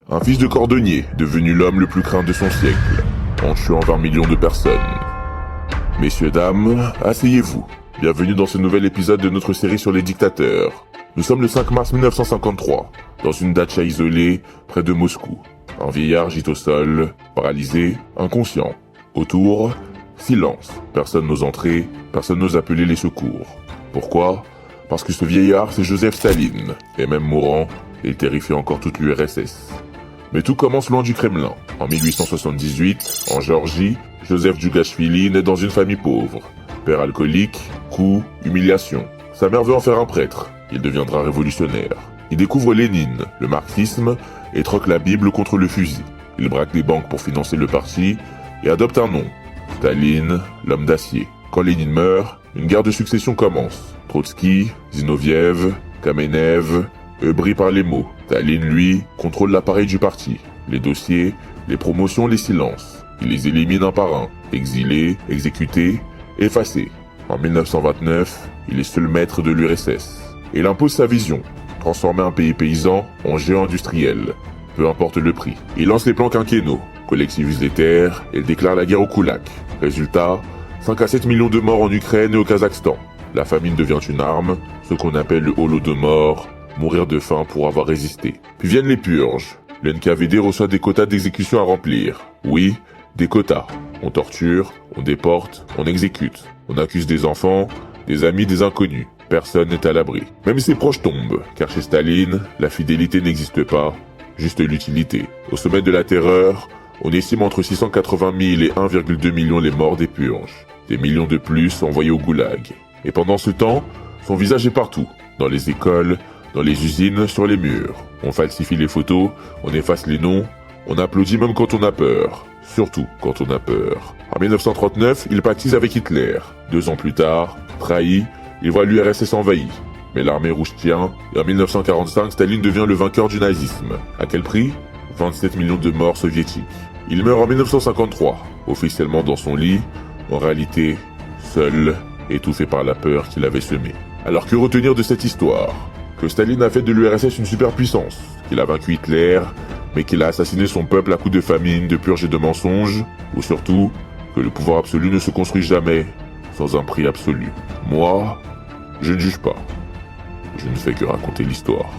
Un fils de cordonnier, devenu l'homme le plus craint de son siècle, en tuant 20 millions de personnes. Messieurs, dames, asseyez-vous. Bienvenue dans ce nouvel épisode de notre série sur les dictateurs. Nous sommes le 5 mars 1953, dans une dacha isolée, près de Moscou. Un vieillard gît au sol, paralysé, inconscient. Autour, silence. Personne n'ose entrer, personne n'ose appeler les secours. Pourquoi ? Parce que ce vieillard, c'est Joseph Staline, et même mourant, il terrifie encore toute l'URSS. Mais tout commence loin du Kremlin. En 1878, en Géorgie, Joseph Djougashvili naît dans une famille pauvre. Père alcoolique, coups, humiliation. Sa mère veut en faire un prêtre. Il deviendra révolutionnaire. Il découvre Lénine, le marxisme, et troque la Bible contre le fusil. Il braque les banques pour financer le parti, et adopte un nom. Staline, l'homme d'acier. Quand Lénine meurt, une guerre de succession commence. Trotsky, Zinoviev, Kamenev, eux brillent par les mots. Staline, lui, contrôle l'appareil du parti. Les dossiers, les promotions, les silences. Il les élimine un par un. Exilés, exécutés, effacés. En 1929, il est seul maître de l'URSS. Et il impose sa vision. Transformer un pays paysan en géant industriel. Peu importe le prix. Il lance les plans quinquennaux, collectivise les terres et déclare la guerre aux kulaks. Résultat, 5 à 7 millions de morts en Ukraine et au Kazakhstan. La famine devient une arme, ce qu'on appelle le holodomor, mourir de faim pour avoir résisté. Puis viennent les purges. Le NKVD reçoit des quotas d'exécution à remplir. Oui, des quotas. On torture, on déporte, on exécute. On accuse des enfants, des amis, des inconnus. Personne n'est à l'abri. Même ses proches tombent, car chez Staline, la fidélité n'existe pas, juste l'utilité. Au sommet de la terreur, on estime entre 680 000 et 1,2 million les morts des purges. Des millions de plus envoyés au goulag. Et pendant ce temps, son visage est partout. Dans les écoles, dans les usines, sur les murs. On falsifie les photos, on efface les noms, on applaudit même quand on a peur. Surtout quand on a peur. En 1939, il pactise avec Hitler. 2 ans plus tard, trahi, il voit l'URSS envahie. Mais l'armée rouge tient, et en 1945, Staline devient le vainqueur du nazisme. À quel prix ? 27 millions de morts soviétiques. Il meurt en 1953, officiellement dans son lit, en réalité, seul, étouffé par la peur qu'il avait semée. Alors que retenir de cette histoire ? Que Staline a fait de l'URSS une superpuissance, qu'il a vaincu Hitler, mais qu'il a assassiné son peuple à coups de famine, de purges et de mensonges, ou surtout, que le pouvoir absolu ne se construit jamais sans un prix absolu. Moi, je ne juge pas. Je ne fais que raconter l'histoire.